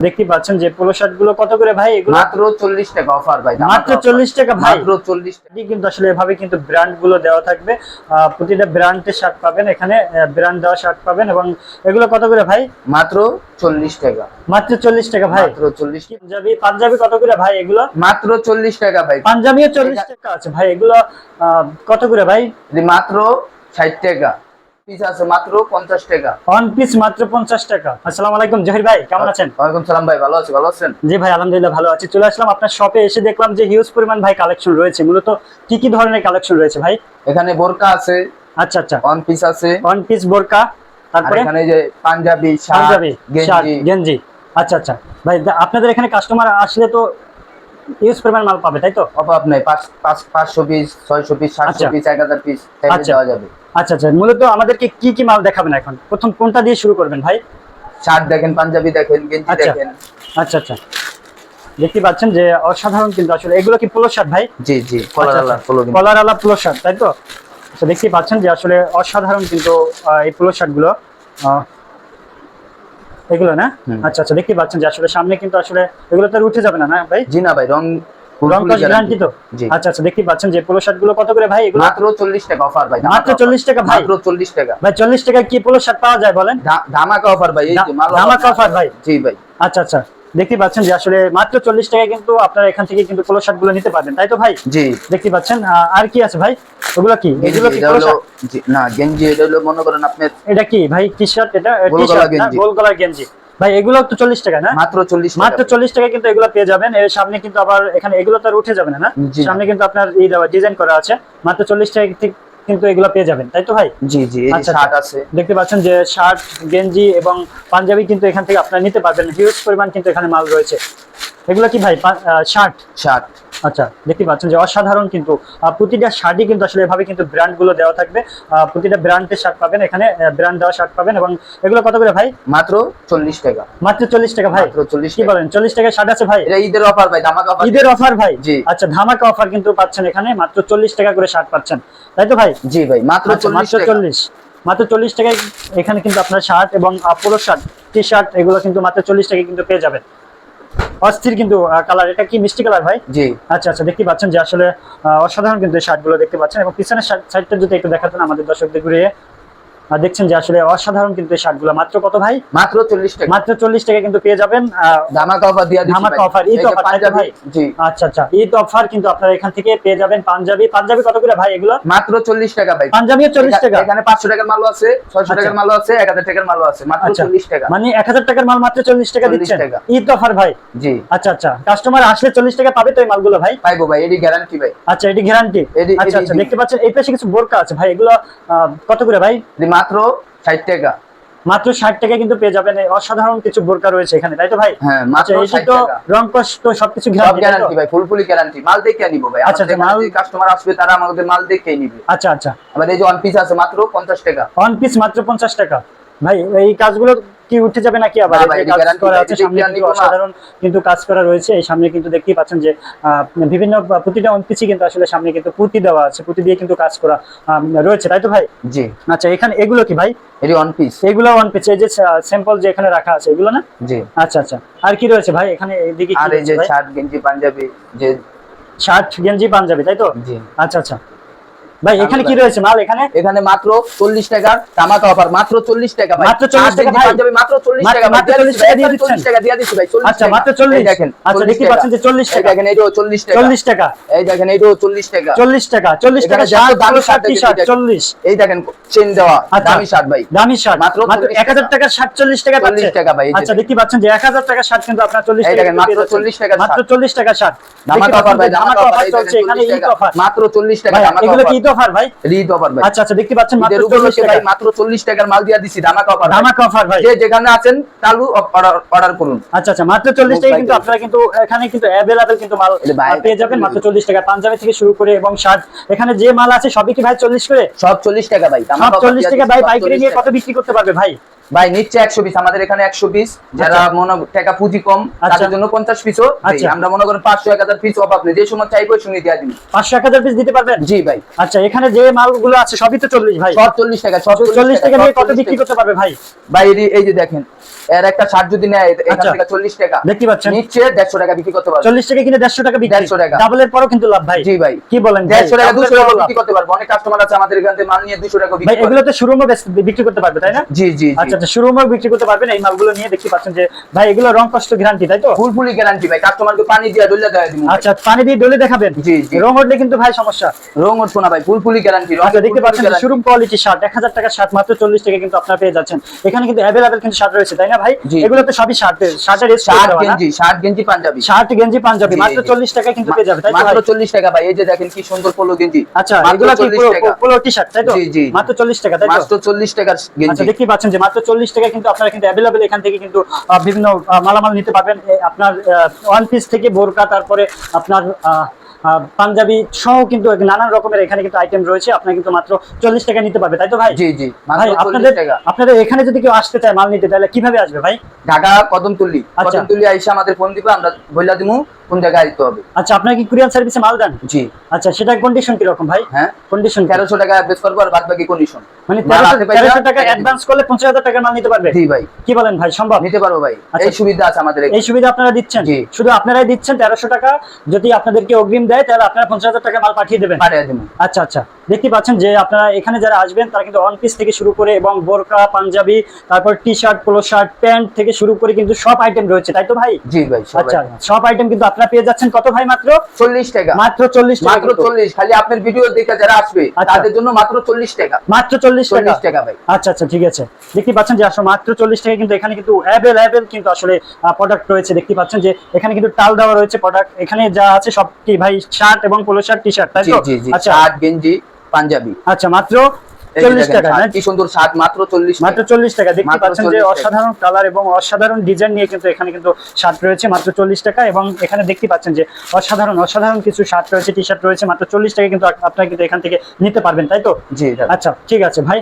দেখতে পাচ্ছেন যে পোলো শার্ট গুলো কত করে ভাই? এগুলো মাত্র 40 টাকা অফার ভাই, মাত্র 40 টাকা ভাই, মাত্র 40 টাকা। কিন্তু আসলে এভাবে কিন্তু ব্র্যান্ড গুলো দেওয়া থাকবে, প্রতিটা ব্র্যান্ডের শার্ট পাবেন এখানে, ব্র্যান্ড দেওয়া শার্ট পাবেন। এবং এগুলো কত করে ভাই? মাত্র 40 টাকা, মাত্র 40 টাকা ভাই। মাত্র 40 টাকা। পাঞ্জাবি, পাঞ্জাবি কত করে ভাই এগুলো? মাত্র 40 টাকা ভাই। পাঞ্জাবিও 40 টাকা আছে ভাই। এগুলো কত করে ভাই? মাত্র 60 টাকা পিস আছে, মাত্র 50 টাকা ওয়ান পিস, মাত্র 50 টাকা। আসসালামু আলাইকুম জহির ভাই, কেমন আছেন? ওয়ালাইকুম সালাম ভাই, ভালো আছি, ভালো আছেন? জি ভাই আলহামদুলিল্লাহ ভালো আছি। চলে আসলাম আপনার শপে, এসে দেখলাম যে হিউজ পরিমাণ ভাই কালেকশন রয়েছে। মূলত কি কি ধরনের কালেকশন রয়েছে ভাই? এখানে বোরকা আছে, আচ্ছা আচ্ছা, ওয়ান পিস আছে, ওয়ান পিস বোরকা, আর তারপরে এখানে যে পাঞ্জাবি, পাঞ্জাবি, শার্ট, গেঞ্জি। গেঞ্জি। আচ্ছা আচ্ছা ভাই, আপনাদের এখানে কাস্টমার আসলে তো হিউজ পরিমাণ মাল পাবে তাই তো? অভাব নাই, 500 পিস, 600 পিস, 700 পিস, 1000 পিস আচ্ছা দেওয়া যাবে। আচ্ছা আচ্ছা, মূলত আমাদেরকে কি কি মাল দেখাবেন এখন? প্রথম কোনটা দিয়ে শুরু করবেন ভাই? শার্ট দেখেন, পাঞ্জাবি দেখেন, গেঞ্জি আচ্ছা দেখেন। আচ্ছা আচ্ছা, দেখতে পাচ্ছেন যে অসাধারণ কিন্তু আসলে। এগুলো কি পোলো শার্ট ভাই? জি জি, কলারওয়ালা পোলো। কলারওয়ালা পোলো শার্ট তাই তো? আচ্ছা, দেখতে পাচ্ছেন যে আসলে অসাধারণ কিন্তু এই পোলো শার্ট গুলো, এগুলো না? আচ্ছা আচ্ছা, দেখতে পাচ্ছেন যে আসলে সামনে কিন্তু আসলে এগুলো তো আর উঠে যাবে না, না ভাই? জি না ভাই, রং রং কস গ্যারান্টি তো? জি। আচ্ছা আচ্ছা, দেখতে পাচ্ছেন যে পোলো শার্ট গুলো কত করে ভাই এগুলো? মাত্র 40 টাকা অফার ভাই, মাত্র 40 টাকা ভাই? মাত্র 40 টাকা ভাই 40 টাকা কি পোলো শার্ট পাওয়া যায় বলেন? ধামাকা অফার ভাই, এই যে মাল ধামাকা অফার ভাই। জি ভাই। আচ্ছা আচ্ছা, দেখতে পাচ্ছেন যে আসলে মাত্র 40 টাকায় কিন্তু আপনারা এখান থেকে কিন্তু পোলো শার্ট গুলো নিতে পারবেন তাই তো ভাই? জি। দেখতে পাচ্ছেন আর কি আছে ভাই? ওগুলো কি? এগুলো কি পোলো শার্ট? জি না, গেঞ্জি এটা হলো মনে করেন আপনার। এটা কি ভাই? T shirt? এটা টি গোল গলা শার্ট না, গেঞ্জি। গোল গলার গেঞ্জি। ভাই এগুলো তো 40 টাকা না? মাত্র 40 টাকা, মাত্র 40 টাকা কিন্তু এগুলো পেয়ে যাবেন। এর সামনে কিন্তু আবার এখানে এগুলো তো আর উঠে যাবে না, না? জি। সামনে কিন্তু আপনার এই দেওয়া ডিজাইন করা আছে। মাত্র 40 টাকা কিন্তু এগুলো পেয়ে যাবেন তাই তো ভাই? জি জি, এই আচ্ছা, শার্ট আছে। দেখতে পাচ্ছেন যে শার্ট, গেঞ্জি এবং পাঞ্জাবি কিন্তু এখান থেকে আপনারা নিতে পারবেন। হিউজ পরিমাণ কিন্তু এখানে মাল রয়েছে। এগুলো কি ভাই? শার্ট? শার্ট। আচ্ছা, দেখতে পাচ্ছেন যে অসাধারণ কিন্তু প্রতিটা শার্টই কিন্তু আসলে এভাবে কিন্তু ব্র্যান্ড গুলো দেওয়া থাকবে। প্রতিটা ব্র্যান্ডের শার্ট পাবেন এখানে, ব্র্যান্ড দেওয়া শার্ট পাবেন। এবং এগুলো কত করে ভাই? মাত্র 40 টাকা, মাত্র 40 টাকা ভাই? মাত্র 40 কি টাকা। বলেন, 40 টাকায় শার্ট আছে ভাই? এটা ঈদের অফার ভাই, ধামাকা অফার। ঈদের অফার ভাই? জি। আচ্ছা, ধামাকা অফার কিন্তু পাচ্ছেন এখানে, মাত্র 40 টাকা করে শার্ট পাচ্ছেন তাই তো ভাই? জি ভাই, মাত্র আচ্ছা, 40 মাত্র টাকা। 40, মাত্র 40 টাকায় এখানে কিন্তু আপনার শার্ট এবং পোলো শার্ট, টি শার্ট এগুলো কিন্তু মাত্র 40 টাকায় কিন্তু পেয়ে যাবেন। অস্থির কিন্তু কালার। এটা কি মিষ্টি কালার ভাই? জি। আচ্ছা আচ্ছা, দেখতে পাচ্ছেন যে আসলে অসাধারণ কিন্তু শার্ট গুলো দেখতে পাচ্ছেন। এবং পিছনের সাইডটা যদি একটু দেখাতেন আমাদের দর্শকদের ঘুরিয়ে, দেখছেন যে আসলে অসাধারণ কিন্তু এই শার্ট গুলো। মাত্র কত ভাই? মাত্র 40 টাকা, মাত্র 40 টাকা কিন্তু পেয়ে যাবেন। ধামাকা অফার দিয়া দিচ্ছি ধামাকা ভাই। অফার, ঈদ এই যে অফার তাই তো পাঞ্জাবি। ভাই? জি। আচ্ছা আচ্ছা, ঈদ অফার কিন্তু আপনারা এখান থেকে পেয়ে যাবেন। পাঞ্জাবি, পাঞ্জাবি কত করে ভাই এগুলো? মাত্র 40 টাকা ভাই। পাঞ্জাবিও 40 টাকা? এখানে 500 টাকার মালও আছে, 600 টাকার মালও আছে, 1000 টাকার মালও আছে, মাত্র আচ্ছা, 40 টাকা। মানে 1000 টাকার মাল মাত্র 40 টাকা 40 দিচ্ছেন? টাকা। ঈদ অফার ভাই? জি। আচ্ছা আচ্ছা, কাস্টমার আসলে 40 টাকা পাবে তো এই মালগুলো ভাই? পাইবো ভাই, এডি গ্যারান্টি ভাই। আচ্ছা, এটি গ্যারান্টি? আচ্ছা আচ্ছা, দেখতে পাচ্ছেন এই পাশে কিছু বোরকা আছে ভাই। এগুলো কত করে ভাই? মাত্র 60 টাকা, মাত্র 60 টাকা কিন্তু পেয়ে যাবেন। এই অসাধারণ কিছু বোরকা রয়েছে এখানে তাই তো ভাই? হ্যাঁ, মাত্র আচ্ছা, এটি 60 তো টাকা। রং কস তো সবকিছু সব গ্যারান্টি গ্যারান্টি ভাই, ফুলফুলি গ্যারান্টি। মাল দেখে নিব ভাই। আচ্ছা, আমাদের মাল কাস্টমার আসবে তারা আমাদের মাল দেখেই নিবে। আচ্ছা আচ্ছা, আবার এই যে ওয়ান পিস আছে, মাত্র 50 টাকা। ওয়ান পিস মাত্র 50 টাকা। ভাই এই কাজগুলো কি উঠে যাবে নাকি আবার? না এই ভাই, যে এটি কাজ guarantee করা ভাই, আছে এটি সামনে guarantee কিন্তু কোনো- অসাধারণ কিন্তু কাজ করা রয়েছে। এই সামনে কিন্তু দেখতেই পাচ্ছেন যে বিভিন্ন প্রতিটা ওয়ান পিসই কিন্তু আসলে সামনে কিন্তু পুঁতি দেওয়া আছে, পুঁতি দিয়ে কিন্তু কাজ করা রয়েছে তাই তো ভাই? জি। আচ্ছা, এখানে এগুলো কি ভাই? এটি ওয়ান পিস। এগুলো ওয়ান পিস, এই যে স্যাম্পল যে এখানে রাখা আছে এগুলো না? জি। আচ্ছা আচ্ছা, আর কি রয়েছে ভাই এখানে? এইদিকে কি আর এই যে রয়েছে ভাই? শার্ট, গেঞ্জি, পাঞ্জাবি যে। শার্ট, গেঞ্জি, পাঞ্জাবি তাই তো? জি। আচ্ছা আচ্ছা ভাই, এখানে কি রয়েছে মাল এখানে? এখানে মাত্র 40 টাকা ধামাকা অফার, মাত্র 40 টাকা ভাই। মাত্র 40 টাকা ভাই? পাঞ্জাবি মাত্র 40 টাকা ভাই। মাত্র 40 টাকা দিয়ে দিচ্ছেন? 40 টাকা দিয়ে দিচ্ছি ভাই, 40 আচ্ছা, টাকা। মাত্র 40? এই দেখেন, আচ্ছা, 40 দেখতে টাকা। পাচ্ছেন যে 40 এই টাকা। দেখেন, এটাও 40 টাকা। 40 টাকা। এই দেখেন, এটাও 40 টাকা। 40 টাকা, 40 টাকা এখানে শার্ট, যত দামি শার্ট, টি শার্ট দেখেন, 40। এই দেখেন চেন দেওয়া, আচ্ছা, দামি শার্ট ভাই। দামি শার্ট মাত্র মাত্র 40 1000 টাকা শার্ট 40 টাকা 40 পাচ্ছে? টাকা ভাই, এই যে আচ্ছা, দেখতে পাচ্ছেন যে 1000 টাকা শার্ট কিন্তু আপনার 40 এই টাকা দেখেন, মাত্র 40 টাকা মাত্র শার্ট। 40 টাকা শার্ট। ধামাকা অফার ভাই, ধামাকা অফার চলছে এখানে, ঈদ অফার। মাত্র 40 টাকা ভাই ধামাকা এগুলো অফার। কি ঈদ অফার ভাই? ঈদ অফার ভাই। আচ্ছা আচ্ছা, দেখতে পাচ্ছেন মাত্র ঈদের 40 উপলক্ষে টাকা। ভাই মাত্র 40 টাকার মাল দিয়া দিছি, ধামাকা অফার। ধামাকা অফার ভাই। যে যেখানে আছেন চালু অর্ডার করুন। আচ্ছা আচ্ছা, মাত্র 40 টাকা কিন্তু আপনারা কিন্তু এখানে কিন্তু अवेलेबल কিন্তু মাল পেয়ে যাবেন মাত্র 40 টাকা। পাঞ্জাবি থেকে শুরু করে এবং শার্ট, এখানে যে মাল আছে সবই কি ভাই 40 করে? সব 40 টাকা ভাই, সব 40 টাকা ভাই। পাইকারি নিয়ে কত বিক্রি করতে পারবে ভাই? ভাই নিচ্ছে 100 পিস, আমাদের এখানে 100 পিস। যারা মনে টাকা পুঁজি কম তাদের জন্য 50 পিসও দেই। আমরা মনে করেন 500 1000 পিস অভাব নেই, যে সময় চাইবো শুনে দিয়া দিন। 500 1000 পিস দিতে পারবেন? জি ভাই। আচ্ছা, এখানে যে মালগুলো আছে সবই তো 40 ভাই? সব 40 টাকা, সব 40 টাকা নিয়ে কত বিক্রি করতে পারবে ভাই? ভাই এই যে দেখেন, এর একটা শার্ট যদি নেয় এখান আচ্ছা। থেকে 40 টাকা দেখতে পাচ্ছেন নিচে 150 টাকা বিক্রি করতে পারবে। 40 টাকা কিনে 150 টাকা বিক্রি, 150 টাকা। ডাবলের পরও কিন্তু লাভ ভাই। জি ভাই, কি বলেন? 150 টাকা 200 টাকা লাভ। বিক্রি করতে পারবে। অনেক কাস্টমার আছে আমাদের এখান থেকে মাল নিয়ে 200 টাকা ভাই বিক্রি করে। এগুলো তো শোরুমে বিক্রি করতে পারবে তাই না? জি জি আচ্ছা আচ্ছা, শোরুমে বিক্রি করতে পারবেন এই মালগুলো নিয়ে। দেখতে পাচ্ছেন যে ভাই এগুলো রং কষ্ট গ্যারান্টি তাই তো? ফুলফুলি গ্যারান্টি ভাই, কাস্টমারকে পানি দিয়ে ডলে দেয় দিমু। আচ্ছা, পানি দিয়ে ডলে দেখাবেন? জি জি, রং উঠলে কিন্তু ভাই সমস্যা। রং উঠবো না ভাই, ফুলফুলি গ্যারান্টি। আচ্ছা, দেখতে পাচ্ছেন শোরুম কোয়ালিটি শার্ট 1000 টাকার শার্ট মাত্র 40 টাকা কিন্তু আপনারা পেয়ে যাচ্ছেন। এখানে কিন্তু अवेलेबल কিন্তু শার্ট রয়েছে তাই না ভাই? জি। এগুলো তো সবই শার্টের শার্ট গেঞ্জি পাঞ্জাবি, শার্ট গেঞ্জি পাঞ্জাবি জি, মাত্র জি। 40 টাকা কিন্তু পেয়ে যাবে তাই তো মাত্র ভাই? 40 টাকা ভাই। এই যে দেখেন কি সুন্দর পোলো গেঞ্জি। আচ্ছা, মাত্র এগুলো কি 40 টাকা। পোলো টি-শার্ট তাই তো? জি জি, মাত্র 40 টাকা তাই তো? মাত্র 40 টাকার আচ্ছা, গেঞ্জি। দেখতে পাচ্ছেন যে মাত্র 40 টাকা কিন্তু আপনারা কিন্তু अवेलेबल এখান থেকে কিন্তু বিভিন্ন মালামাল নিতে পারবেন। আপনার ওয়ান পিস থেকে বোরকা, তারপরে আপনার পাঞ্জাবি সহ কিন্তু নানান রকমের এখানে কিন্তু আইটেম রয়েছে। আপনারা কিন্তু মাত্র 40 টাকা নিতে পারবে তাই তো ভাই? জি জি, ভাই মাত্র 40 টাকা। আপনাদের এখানে যদি কেউ আসতে চায় মাল নিতে, তাহলে কিভাবে আসবে ভাই? ঢাকা কদমতলী, আচ্ছা। কদমতলী আইসা আমাদের ফোন দিবে, আমরা বইলা দিমু কোন জায়গায় আসতে হবে। আচ্ছা, আপনারা কি কুরিয়ার সার্ভিসে মাল দেন? জি। আচ্ছা, সেটা কন্ডিশন কি রকম ভাই? হ্যাঁ, কন্ডিশন 1300 টাকা অ্যাডভান্স করবো আর বাদ বাকি কন্ডিশন। মানে মাল হাতে পাইয়া 1300 টাকা অ্যাডভান্স করলে 50,000 টাকার মাল নিতে পারবে? জি ভাই। কি বলেন ভাই, সম্ভব? নিতে পারবো ভাই, আচ্ছা। এই সুবিধা আছে আমাদের এই সুবিধা আপনারা দিচ্ছেন? জি। শুধু আপনারাই দিচ্ছেন 1300 টাকা? যদি আপনাদেরকে অগ্রিম দেয় তাহলে আপনারা 50,000 টাকা মাল পাঠিয়ে দেবেন? পাঠিয়ে দিমু। আচ্ছা আচ্ছা, দেখতে পাচ্ছেন যে আপনারা এখানে যারা আসবেন তারা কিন্তু ওয়ান পিস থেকে শুরু করে এবং বোরকা, পাঞ্জাবি, তারপর T shirt, polo shirt, pant থেকে শুরু করে কিন্তু সব আইটেম রয়েছে তাই তো ভাই? জি ভাই, সব আচ্ছা, item। সব আইটেম কিন্তু আপনারা পেয়ে যাচ্ছেন কত ভাই? মাত্র 40 টাকা। মাত্র 40 টাকা মাত্র কিন্তু। 40। খালি আপনার ভিডিও দেখে যারা আসবে আচ্ছা। তাদের জন্য মাত্র 40 টাকা। মাত্র 40 টাকা? 40 টাকা ভাই। আচ্ছা আচ্ছা, ঠিক আছে। দেখতে পাচ্ছেন যে আসলে মাত্র 40 টাকা কিন্তু এখানে কিন্তু অ্যাভেলেবল কিন্তু আসলে প্রোডাক্ট রয়েছে। দেখতে পাচ্ছেন যে এখানে কিন্তু টাল দেওয়া রয়েছে প্রোডাক্ট। এখানে যা আছে সব কি ভাই? শার্ট এবং পোলো শার্ট, টি শার্ট তাই জি তো? জি জি, আচ্ছা শার্ট গেঞ্জি পাঞ্জাবি। আচ্ছা, মাত্র এই যে 40 দেখেন, টাকা না? শার্ট কি সুন্দর শার্ট, মাত্র 40 টাকা। মাত্র 40 টাকা। দেখতে মাত্র পাচ্ছেন যে 40 টাকা। অসাধারণ কালার এবং অসাধারণ ডিজাইন নিয়ে কিন্তু এখানে কিন্তু শার্ট রয়েছে মাত্র 40 টাকা। এবং এখানে দেখতে পাচ্ছেন যে অসাধারণ অসাধারণ কিছু শার্ট রয়েছে, টি শার্ট রয়েছে মাত্র 40 টাকা কিন্তু আপনারা কিন্তু এখান থেকে নিতে পারবেন তাই তো? জি দাদা। আচ্ছা, ঠিক আছে ভাই।